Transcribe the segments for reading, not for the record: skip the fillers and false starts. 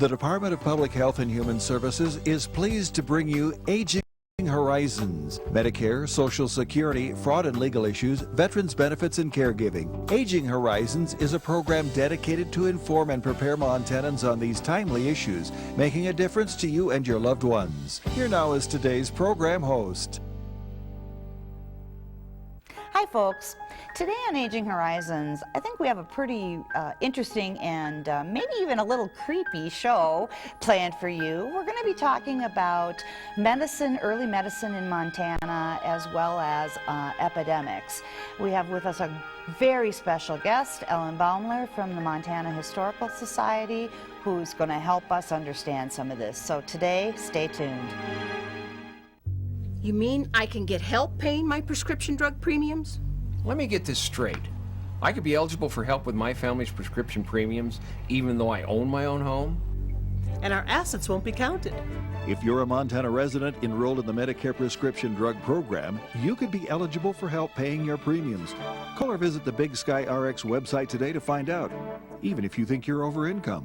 The Department of Public Health and Human Services is pleased to bring you Aging Horizons. Medicare, Social Security, fraud and legal issues, veterans benefits and caregiving. Aging Horizons is a program dedicated to inform and prepare Montanans on these timely issues, making a difference to you and your loved ones. Here now is today's program host. Hi folks. Today on Aging Horizons, I think we have a pretty interesting and maybe even a little creepy show planned for you. We're going to be talking about medicine, early medicine in Montana, as well as epidemics. We have with us a very special guest, Ellen Baumler from the Montana Historical Society, who's going to help us understand some of this. So today, stay tuned. You mean I can get help paying my prescription drug premiums? Let me get this straight. I could be eligible for help with my family's prescription premiums even though I own my own home? And our assets won't be counted. If you're a Montana resident enrolled in the Medicare prescription drug program, you could be eligible for help paying your premiums. Call or visit the Big Sky RX website today to find out, even if you think you're over income.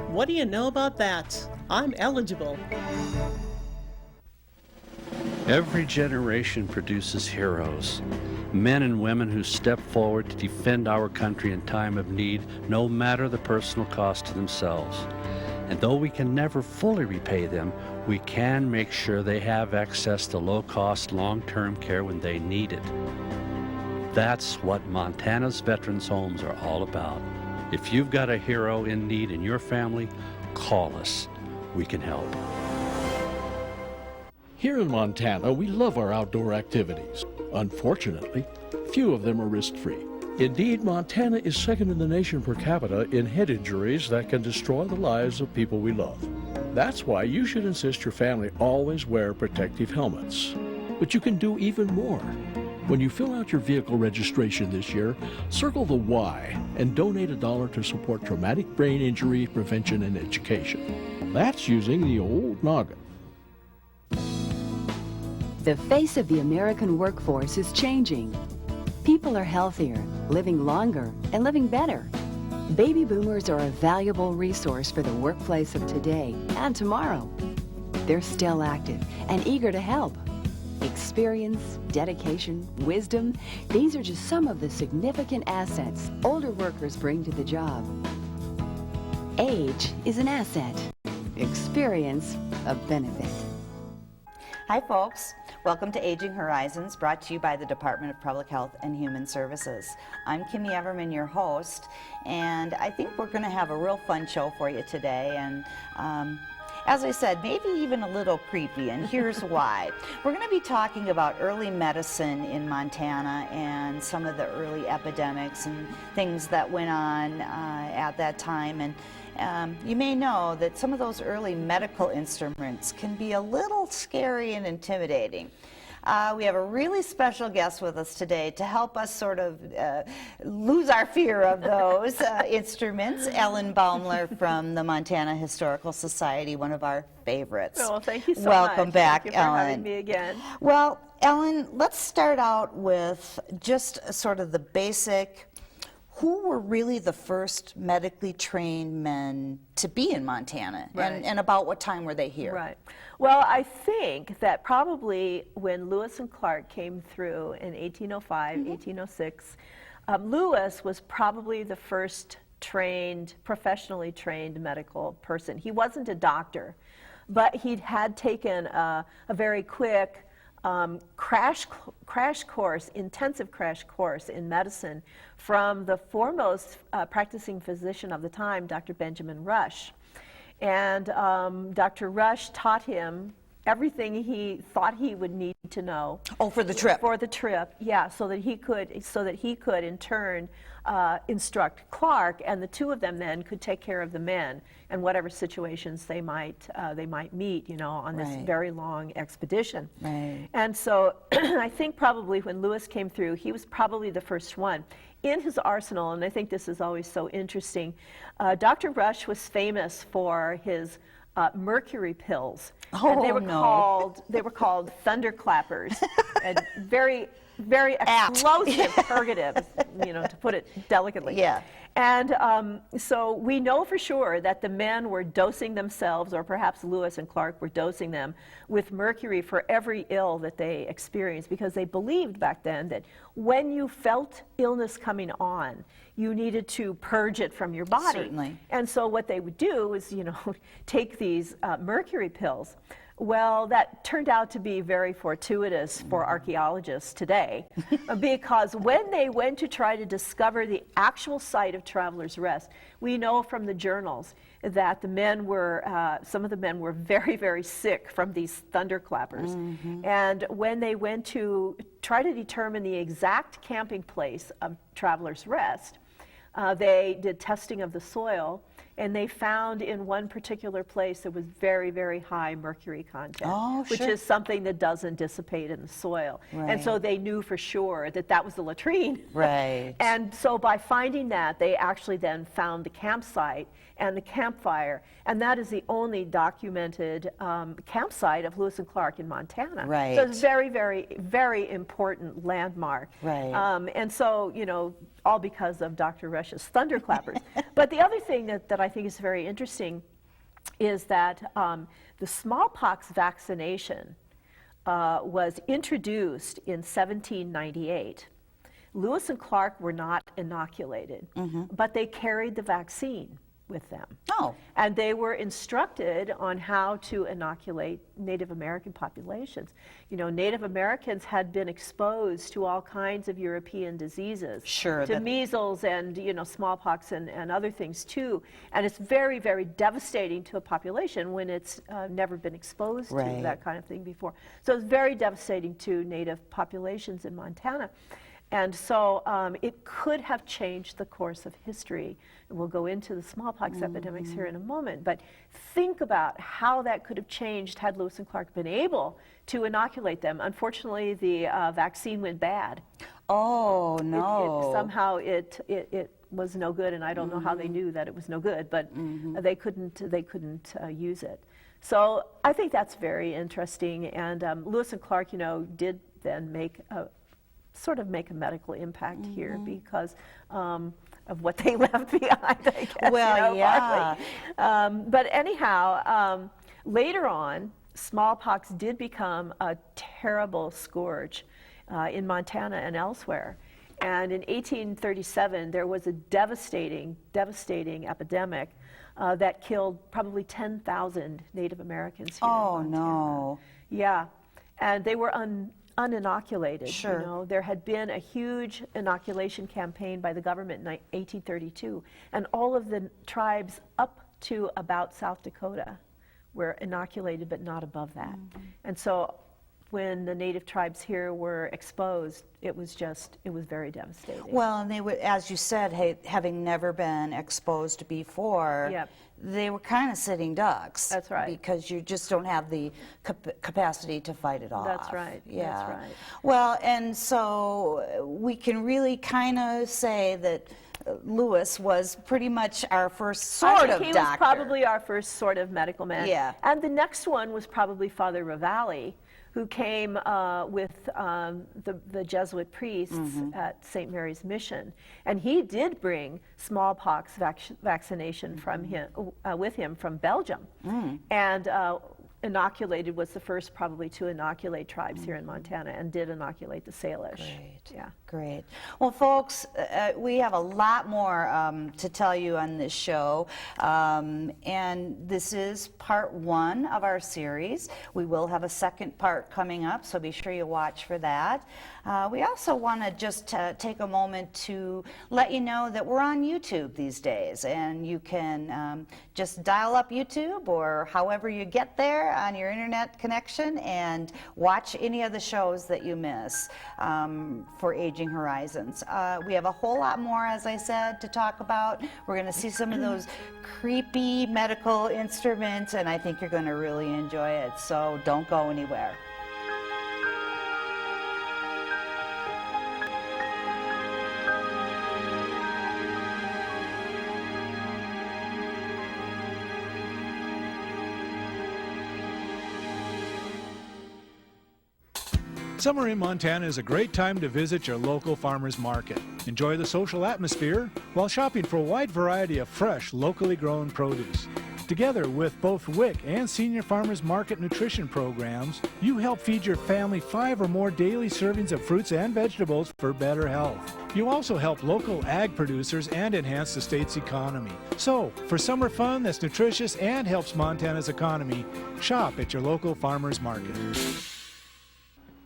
What do you know about that? I'm eligible. Every generation produces heroes, men and women who step forward to defend our country in time of need, no matter the personal cost to themselves. And though we can never fully repay them, we can make sure they have access to low-cost, long-term care when they need it. That's what Montana's Veterans Homes are all about. If you've got a hero in need in your family, call us. We can help. Here in Montana, we love our outdoor activities. Unfortunately, few of them are risk-free. Indeed, Montana is second in the nation per capita in head injuries that can destroy the lives of people we love. That's why you should insist your family always wear protective helmets. But you can do even more. When you fill out your vehicle registration this year, circle the Y and donate $1 to support traumatic brain injury prevention and education. That's using the old noggin. The face of the American workforce is changing. People are healthier, living longer, and living better. Baby boomers are a valuable resource for the workplace of today and tomorrow. They're still active and eager to help. Experience, dedication, wisdom, these are just some of the significant assets older workers bring to the job. Age is an asset. Experience, a benefit. Hi folks. Welcome to Aging Horizons, brought to you by the Department of Public Health and Human Services. I'm Kimmy Everman, your host, and I think we're going to have a real fun show for you today. And as I said, maybe even a little creepy, and here's why. We're going to be talking about early medicine in Montana and some of the early epidemics and things that went on at that time. And you may know that some of those early medical instruments can be a little scary and intimidating. We have a really special guest with us today to help us sort of lose our fear of those instruments. Ellen Baumler from the Montana Historical Society, one of our favorites. Oh, well, thank you so much. Welcome back, Thank you for Ellen. having me again. Well, Ellen, let's start out with just sort of the basic. Who were really the first medically trained men to be in Montana? Right. And about what time were they here? Right. Well, I think that probably when Lewis and Clark came through in 1805, 1806, Lewis was probably the first professionally trained medical person. He wasn't a doctor, but he had taken a very quick intensive crash course in medicine from the foremost practicing physician of the time, Dr. Benjamin Rush. And Dr. Rush taught him everything he thought he would need to know. Oh, for the trip. For the trip, yeah, so that he could in turn instruct Clark, and the two of them then could take care of the men and whatever situations they might meet, you know, on this very long expedition. Right. And so I think probably when Lewis came through, he was probably the first one. In his arsenal, and I think this is always so interesting, Dr. Rush was famous for his mercury pills. Oh, and they were no. they were called thunderclappers, and very explosive purgatives, you know, to put it delicately. Yeah. And so we know for sure that the men were dosing themselves, or perhaps Lewis and Clark were dosing them with mercury for every ill that they experienced, because they believed back then that when you felt illness coming on, you needed to purge it from your body. Certainly. And so what they would do is, take these mercury pills. Well, that turned out to be very fortuitous for archaeologists today, because when they went to try to discover the actual site of Travelers' Rest, we know from the journals that the men were, some of the men were very, very sick from these thunderclappers. And when they went to try to determine the exact camping place of Travelers' Rest, they did testing of the soil, and they found in one particular place there was very, very high mercury content, which is something that doesn't dissipate in the soil. And so they knew for sure that that was the latrine. Right. And so by finding that, they actually then found the campsite and the campfire, and that is the only documented campsite of Lewis and Clark in Montana. Right. So it's very, very, very important landmark. Right. And so, all because of Dr. Rush's thunderclappers. But the other thing that I think is very interesting is that the smallpox vaccination was introduced in 1798. Lewis and Clark were not inoculated, but they carried the vaccine with them. Oh. And they were instructed on how to inoculate Native American populations. Native Americans had been exposed to all kinds of European diseases. Sure. To measles and, smallpox and other things too. And it's very, very devastating to a population when it's never been exposed to that kind of thing before. So it's very devastating to Native populations in Montana. And so it could have changed the course of history. And we'll go into the smallpox epidemics here in a moment. But think about how that could have changed had Lewis and Clark been able to inoculate them. Unfortunately, the vaccine went bad. Oh, no. Somehow it was no good, and I don't know how they knew that it was no good, but they couldn't use it. So I think that's very interesting. And Lewis and Clark, did then make a medical impact here because of what they left behind, I guess. Well, yeah. But anyhow, later on, smallpox did become a terrible scourge in Montana and elsewhere. And in 1837, there was a devastating epidemic that killed probably 10,000 Native Americans here in Montana. No. Yeah, and they were uninoculated. Sure. There had been a huge inoculation campaign by the government in 1832, and all of the tribes up to about South Dakota were inoculated, but not above that. And so when the Native tribes here were exposed, it was very devastating. Well, and they would, as you said, having never been exposed before, they were kind of sitting ducks. That's right. Because you just don't have the capacity to fight it off. That's right. Yeah. That's right. Well, and so we can really kind of say that Lewis was pretty much our first sort of doctor. He was probably our first sort of medical man. Yeah. And the next one was probably Father Ravalli, who came with the Jesuit priests at St. Mary's Mission. And he did bring smallpox vaccination from him, with him from Belgium. And inoculated, was the first probably to inoculate tribes here in Montana, and did inoculate the Salish. Great. Yeah. Great. Well, folks, we have a lot more to tell you on this show, and this is part one of our series. We will have a second part coming up, so be sure you watch for that. We also want to just take a moment to let you know that we're on YouTube these days, and you can just dial up YouTube or however you get there on your internet connection and watch any of the shows that you miss for Aging Horizons. We have a whole lot more, as I said, to talk about. We're going to see some of those creepy medical instruments, and I think you're going to really enjoy it, so don't go anywhere. Summer in Montana is a great time to visit your local farmers market. Enjoy the social atmosphere while shopping for a wide variety of fresh, locally grown produce. Together with both WIC and Senior Farmers Market nutrition programs, you help feed your family 5 or more daily servings of fruits and vegetables for better health. You also help local ag producers and enhance the state's economy. So, for summer fun that's nutritious and helps Montana's economy, shop at your local farmers market.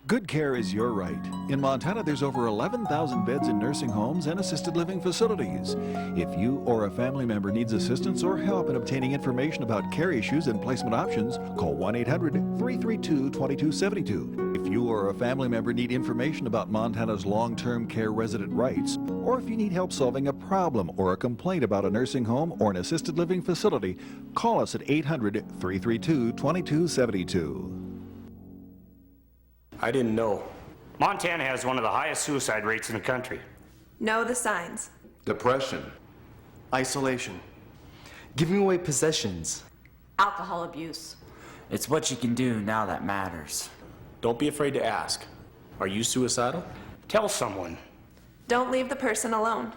Good care is your right. In Montana, there's over 11,000 beds in nursing homes and assisted living facilities. If you or a family member needs assistance or help in obtaining information about care issues and placement options, call 1-800-332-2272. If you or a family member need information about Montana's long-term care resident rights, or if you need help solving a problem or a complaint about a nursing home or an assisted living facility, call us at 800-332-2272. I didn't know. Montana has one of the highest suicide rates in the country. Know the signs. Depression. Isolation. Giving away possessions. Alcohol abuse. It's what you can do now that matters. Don't be afraid to ask. Are you suicidal? Tell someone. Don't leave the person alone.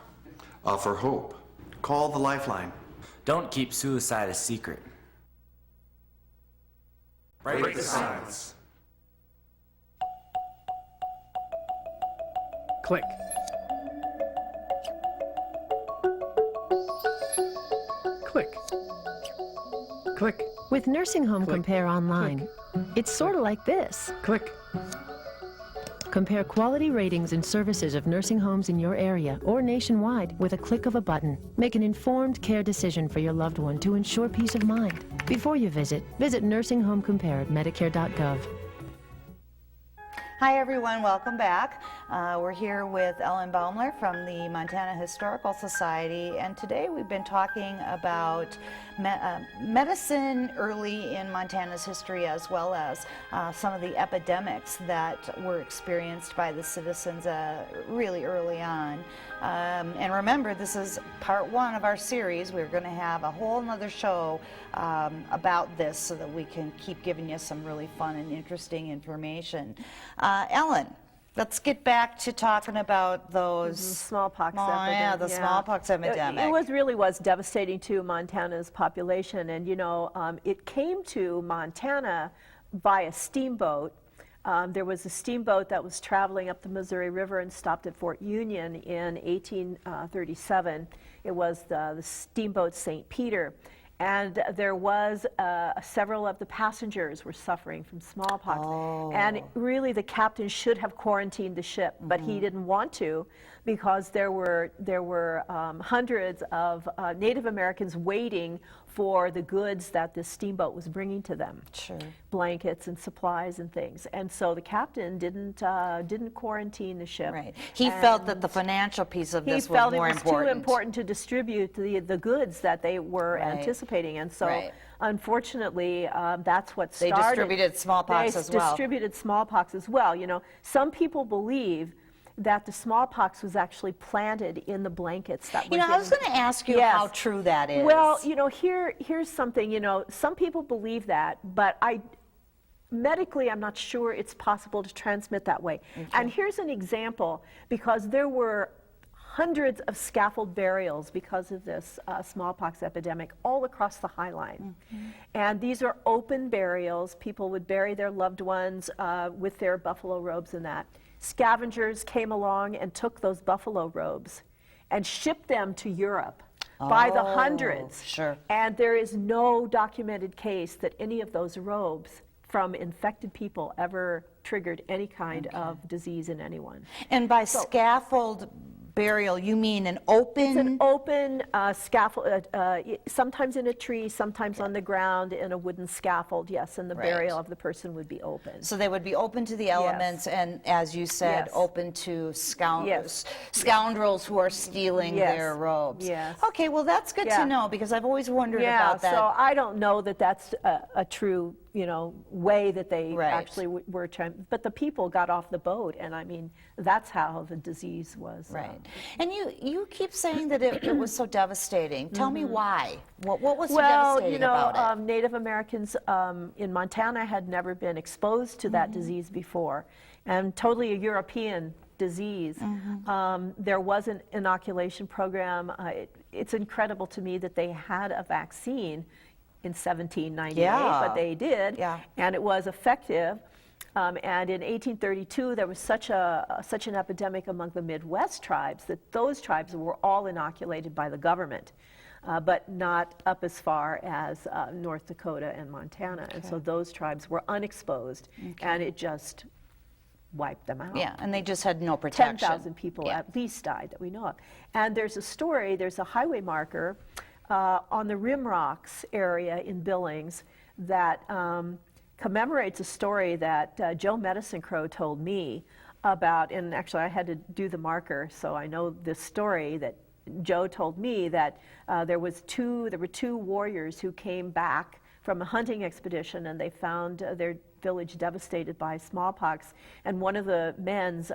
Offer hope. Call the Lifeline. Don't keep suicide a secret. Break the silence. Click. Click. Click. With Nursing Home Click. Compare online, it's sort of like this. Click. Compare quality ratings and services of nursing homes in your area or nationwide with a click of a button. Make an informed care decision for your loved one to ensure peace of mind. Before you visit Nursing Home Compare at Medicare.gov. Hi everyone, welcome back. We're here with Ellen Baumler from the Montana Historical Society, and today we've been talking about medicine early in Montana's history, as well as some of the epidemics that were experienced by the citizens really early on. And remember, this is part 1 of our series. We're going to have a whole nother show about this so that we can keep giving you some really fun and interesting information. Ellen, let's get back to talking about those smallpox epidemic. Yeah, the smallpox epidemic. It really was devastating to Montana's population, and you know, it came to Montana via steamboat. There was a steamboat that was traveling up the Missouri River and stopped at Fort Union in 1837. It was the steamboat St. Peter. And there was several of the passengers were suffering from smallpox. Oh. And really the captain should have quarantined the ship, but he didn't want to, because there were hundreds of Native Americans waiting for the goods that this steamboat was bringing to them. Sure. Blankets and supplies and things. And so the captain didn't quarantine the ship. Right. He felt that the financial piece of this was more important. He felt it was too important to distribute the goods that they were anticipating. And so unfortunately, that's what started. They distributed smallpox as well. They distributed smallpox as well. You know, some people believe that the smallpox was actually planted in the blankets that were given. I was going to ask you how true that is. Well, you know, here's something, you know, some people believe that, but medically, I'm not sure it's possible to transmit that way. Okay. And here's an example, because there were hundreds of scaffold burials because of this smallpox epidemic all across the High Line. And these are open burials. People would bury their loved ones with their buffalo robes and that. Scavengers came along and took those buffalo robes and shipped them to Europe by the hundreds. Sure. And there is no documented case that any of those robes from infected people ever triggered any kind of disease in anyone. And by scaffold burial, you mean an open? It's an open scaffold, sometimes in a tree, sometimes on the ground in a wooden scaffold, yes, and the burial of the person would be open. So they would be open to the elements and, as you said, open to scoundrels who are stealing their robes. Yes. Okay, well that's good to know, because I've always wondered about that. So I don't know that that's a true, you know, way that they actually were trying, but the people got off the boat, and I mean, that's how the disease was. Right. And you keep saying that it was so devastating. Tell me why. What was so devastating about it? Well, you know, Native Americans in Montana had never been exposed to that disease before, and totally a European disease. There was an inoculation program. It's incredible to me that they had a vaccine in 1798, but they did, and it was effective. And in 1832, there was such an epidemic among the Midwest tribes that those tribes were all inoculated by the government, but not up as far as North Dakota and Montana. And so those tribes were unexposed, and it just wiped them out. Yeah, and they just had no protection. 10,000 people at least died that we know of. And there's a story, there's a highway marker on the Rim Rocks area in Billings that commemorates a story that Joe Medicine Crow told me about, and actually I had to do the marker, so I know this story that Joe told me that there were two warriors who came back from a hunting expedition, and they found their village devastated by smallpox, and one of the men's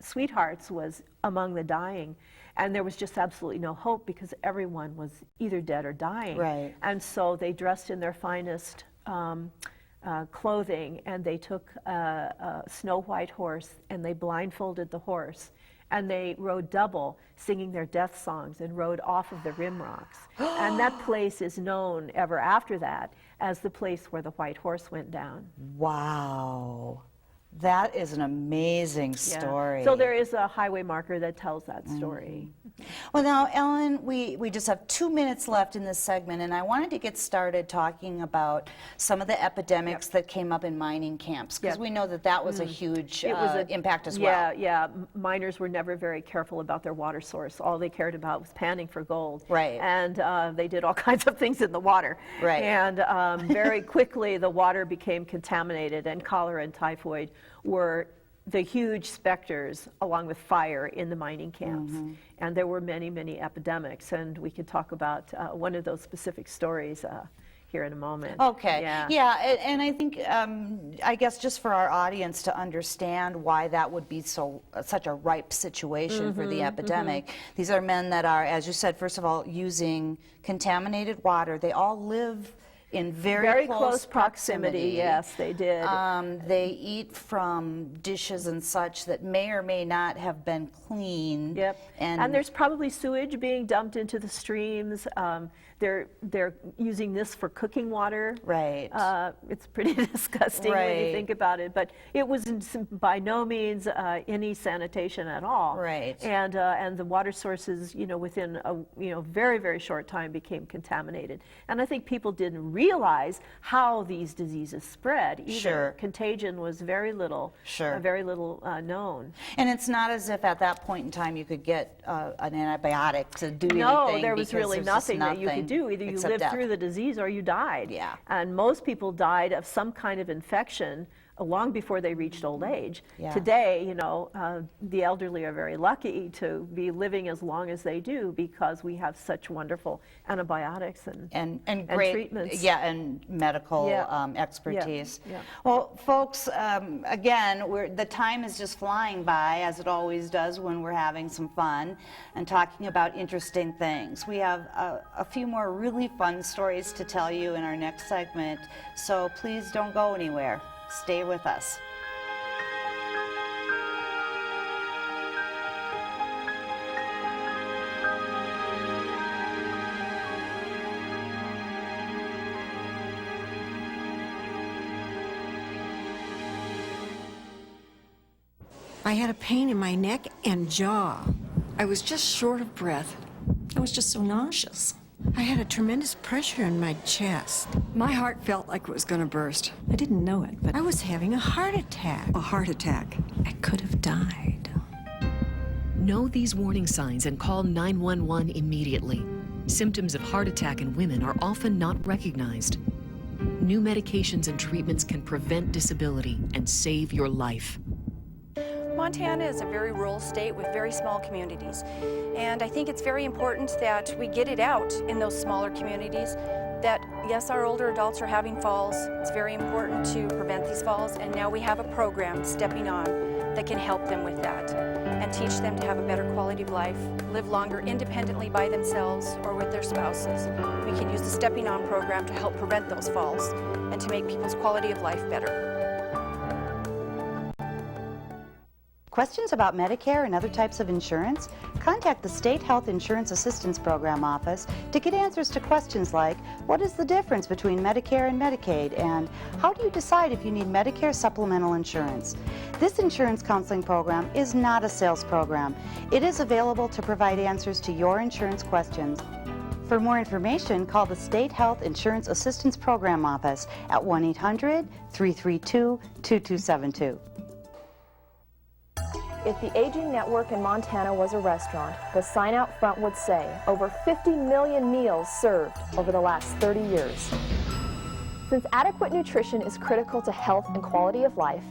sweethearts was among the dying, and there was just absolutely no hope because everyone was either dead or dying. Right. And so they dressed in their finest clothing, and they took a snow white horse and they blindfolded the horse, and they rode double, singing their death songs, and rode off of the Rim Rocks. And that place is known ever after that as the place where the white horse went down. Wow. That is an amazing story. So there is a highway marker that tells that story. Well, now, Ellen, we just have 2 minutes left in this segment, and I wanted to get started talking about some of the epidemics that came up in mining camps, because we know that that was a huge impact as well. Yeah, miners were never very careful about their water source. All they cared about was panning for gold. Right. And they did all kinds of things in the water. Right. And very quickly, the water became contaminated, and cholera and typhoid were the huge specters, along with fire, in the mining camps. And there were many, many epidemics, and we could talk about one of those specific stories here in a moment. Okay. Yeah, and I think, I guess just for our audience to understand why that would be such a ripe situation for the epidemic, these are men that are, as you said, first of all, using contaminated water. They all live in very close proximity. Yes, they did. They eat from dishes and such that may or may not have been cleaned. Yep. And there's probably sewage being dumped into the streams. They're using this for cooking water. Right. It's pretty disgusting when you think about it, but it was by no means any sanitation at all. Right. And the water sources, within a very, very short time became contaminated. And I think people didn't realize how these diseases spread either. Sure. Contagion was very little, known. And it's not as if at that point in time you could get an antibiotic to do anything. No, there was really nothing that you could do. Either you lived death. through the disease or you died. Yeah. And most people died of some kind of infection long before they reached old age. Yeah. Today, the elderly are very lucky to be living as long as they do because we have such wonderful antibiotics and great treatments. Yeah, and medical expertise. Yeah. Well, folks, again, the time is just flying by, as it always does when we're having some fun and talking about interesting things. We have a few more really fun stories to tell you in our next segment, so please don't go anywhere. Stay with us. I had a pain in my neck and jaw. I was just short of breath. I was just so nauseous. I had a tremendous pressure in my chest. My heart felt like it was going to burst. I didn't know it, but I was having a heart attack. A heart attack. I could have died. Know these warning signs and call 911 immediately. Symptoms of heart attack in women are often not recognized. New medications and treatments can prevent disability and save your life. Montana is a very rural state with very small communities, and I think it's very important that we get it out in those smaller communities that, yes, our older adults are having falls. It's very important to prevent these falls, and now we have a program, Stepping On, that can help them with that and teach them to have a better quality of life, live longer independently by themselves or with their spouses. We can use the Stepping On program to help prevent those falls and to make people's quality of life better. Questions about Medicare and other types of insurance? Contact the State Health Insurance Assistance Program office to get answers to questions like, what is the difference between Medicare and Medicaid? And how do you decide if you need Medicare supplemental insurance? This insurance counseling program is not a sales program. It is available to provide answers to your insurance questions. For more information, call the State Health Insurance Assistance Program office at 1-800-332-2272. If the Aging Network in Montana was a restaurant, the sign out front would say, over 50 million meals served over the last 30 years. Since adequate nutrition is critical to health and quality of life,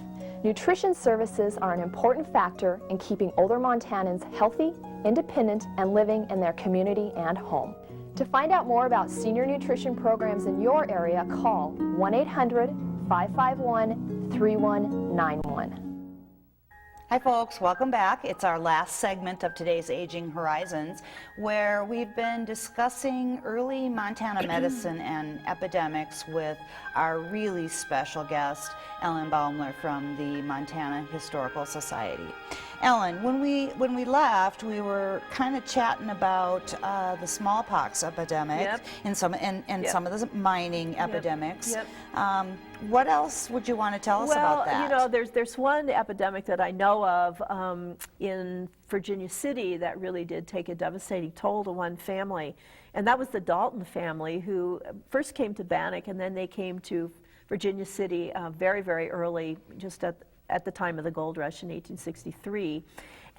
nutrition services are an important factor in keeping older Montanans healthy, independent, and living in their community and home. To find out more about senior nutrition programs in your area, call 1-800-551-3191. Hi folks, welcome back. It's our last segment of today's Aging Horizons, where we've been discussing early Montana medicine and epidemics with our really special guest, Ellen Baumler from the Montana Historical Society. Ellen, when we left, we were kind of chatting about the smallpox epidemic and some some of the mining epidemics. What else would you want to tell us about that? Well, you know, there's one epidemic that I know of in Virginia City that really did take a devastating toll to one family, and that was the Dalton family, who first came to Bannock and then they came to Virginia City very, very early, just at the time of the gold rush in 1863.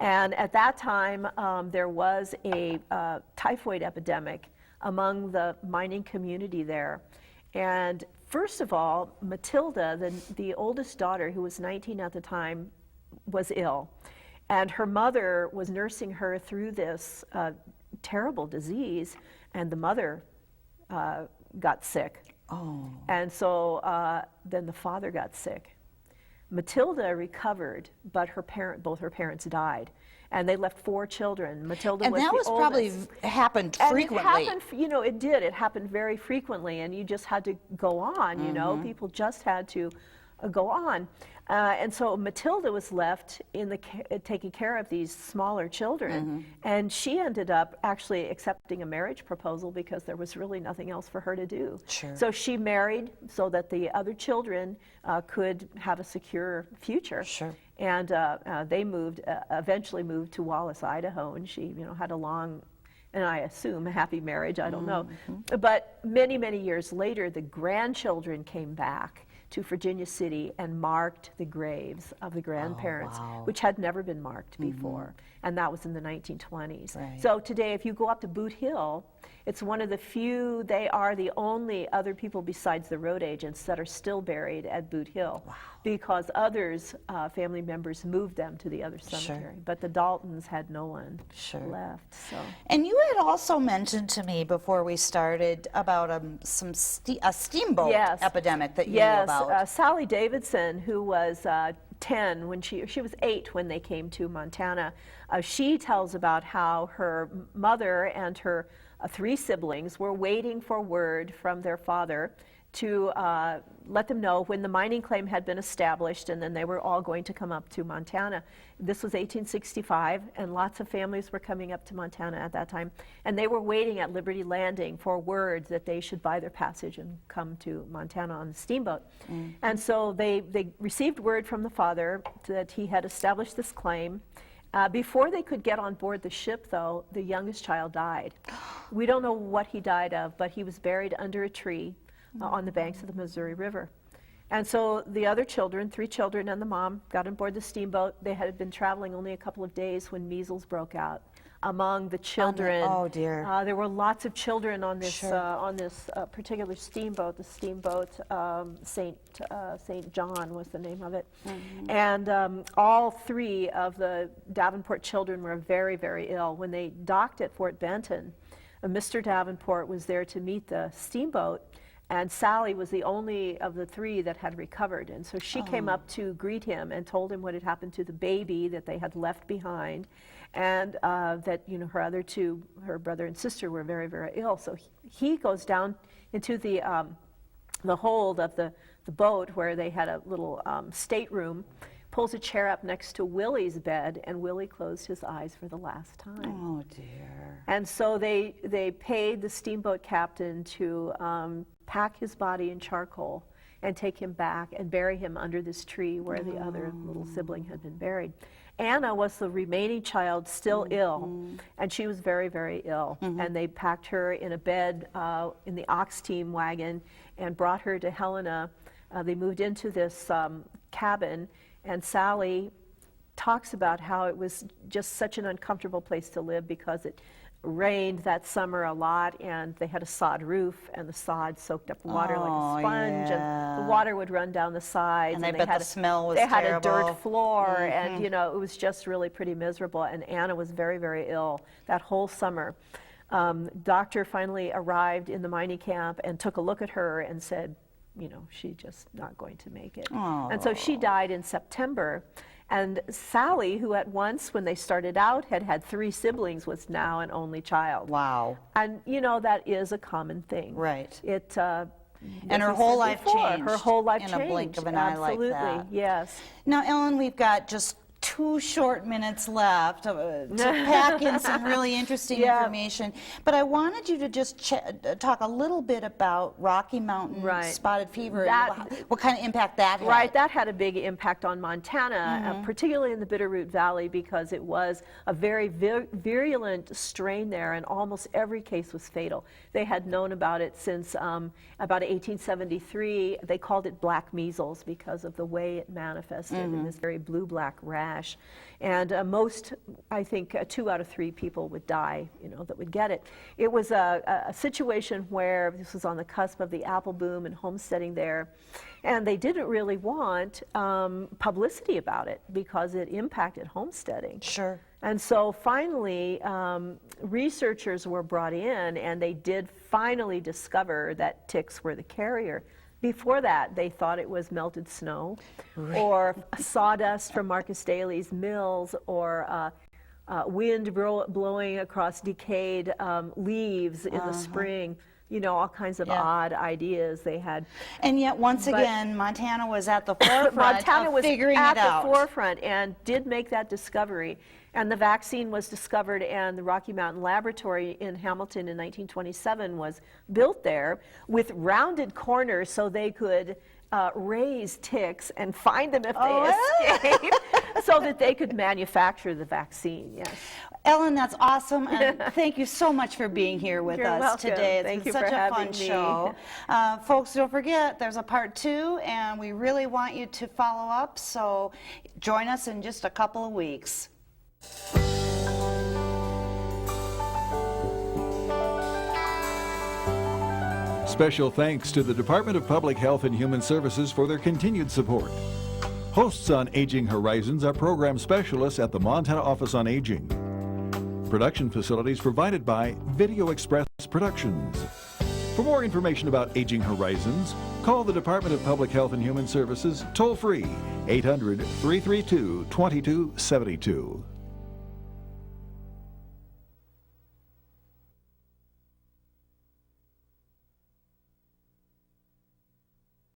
And at that time, there was a typhoid epidemic among the mining community there. And first of all, Matilda, the oldest daughter, who was 19 at the time, was ill. And her mother was nursing her through this terrible disease, and the mother got sick. Oh. And so then the father got sick. Matilda recovered, but both her parents died, and they left 4 children. Matilda was the oldest. And that probably happened frequently. And it happened, you know, it did. It happened very frequently, and you just had to go on. You know, people just had to go on. And so Matilda was left taking care of these smaller children, and she ended up actually accepting a marriage proposal because there was really nothing else for her to do. Sure. So she married so that the other children could have a secure future. Sure. And they eventually moved to Wallace, Idaho, and she, you know, had a long, and I assume a happy marriage, I don't know. But many, many years later, the grandchildren came back to Virginia City and marked the graves of the grandparents, which had never been marked before. And that was in the 1920s. Right. So today, if you go up to Boot Hill, it's one of the few, they are the only other people besides the road agents that are still buried at Boot Hill. Wow. Because others, family members, moved them to the other cemetery. Sure. But the Daltons had no one left. So. And you had also mentioned to me before we started about a steamboat epidemic that you knew about. Yes, Sally Davidson, who was 10 when she was 8 when they came to Montana. She tells about how her mother and her 3 siblings were waiting for word from their father to let them know when the mining claim had been established, and then they were all going to come up to Montana. This was 1865, and lots of families were coming up to Montana at that time, and they were waiting at Liberty Landing for word that they should buy their passage and come to Montana on the steamboat. And so they received word from the father that he had established this claim. Before they could get on board the ship, though, the youngest child died. We don't know what he died of, but he was buried under a tree on the banks of the Missouri River. And so the other children, 3 children and the mom, got on board the steamboat. They had been traveling only a couple of days when measles broke out among the children. Oh dear. There were lots of children on this particular steamboat. The steamboat St. John was the name of it. And all 3 of the Davenport children were very, very ill. When they docked at Fort Benton, Mr. Davenport was there to meet the steamboat, and Sally was the only of the 3 that had recovered. And so she came up to greet him and told him what had happened to the baby that they had left behind, and that, you know, her other 2, her brother and sister, were very, very ill. So he goes down into the hold of the boat where they had a little stateroom pulls a chair up next to Willie's bed, and Willie closed his eyes for the last time. Oh, dear. And so they paid the steamboat captain to pack his body in charcoal and take him back and bury him under this tree where the other little sibling had been buried. Anna was the remaining child, still ill, and she was very, very ill. And they packed her in a bed in the ox team wagon and brought her to Helena. They moved into this cabin, and Sally talks about how it was just such an uncomfortable place to live because it rained that summer a lot, and they had a sod roof, and the sod soaked up water like a sponge, and the water would run down the sides. And I bet the smell was terrible. They terrible. had a dirt floor, and you know, it was just really pretty miserable. And Anna was very, very ill that whole summer. Doctor finally arrived in the mining camp and took a look at her and said, you know, she's just not going to make it. And so she died in September. And Sally, who at once, when they started out, had 3 siblings, was now an only child. Wow. And, you know, that is a common thing. Right. It, and her whole life changed. Her whole life changed. In a blink of an eye like that. Absolutely, yes. Now, Ellen, we've got just 2 short minutes left to pack in some really interesting information. But I wanted you to just talk a little bit about Rocky Mountain spotted fever and what kind of impact that had. Right, that had a big impact on Montana, particularly in the Bitterroot Valley, because it was a very virulent strain there, and almost every case was fatal. They had known about it since about 1873. They called it black measles because of the way it manifested in this very blue-black rash. And most, I think, 2 out of 3 people would die, you know, that would get it. It was a situation where this was on the cusp of the apple boom and homesteading there, and they didn't really want publicity about it because it impacted homesteading. Sure. And so finally, researchers were brought in, and they did finally discover that ticks were the carrier. Before that, they thought it was melted snow or sawdust from Marcus Daly's mills, or wind blowing across decayed leaves in the spring. You know, all kinds of odd ideas they had. And yet, once again, Montana was at the forefront of figuring it out. Montana was at the forefront and did make that discovery. And the vaccine was discovered, and the Rocky Mountain Laboratory in Hamilton in 1927 was built there with rounded corners so they could raise ticks and find them if they escaped, so that they could manufacture the vaccine. Yes. Ellen, that's awesome, and thank you so much for being here with us today. It's been such a fun show. Folks, don't forget, there's a part 2, and we really want you to follow up, so join us in just a couple of weeks. Special thanks to the Department of Public Health and Human Services for their continued support. Hosts on Aging Horizons are program specialists at the Montana Office on Aging. Production facilities provided by Video Express Productions. For more information about Aging Horizons, call the Department of Public Health and Human Services toll-free 800-332-2272.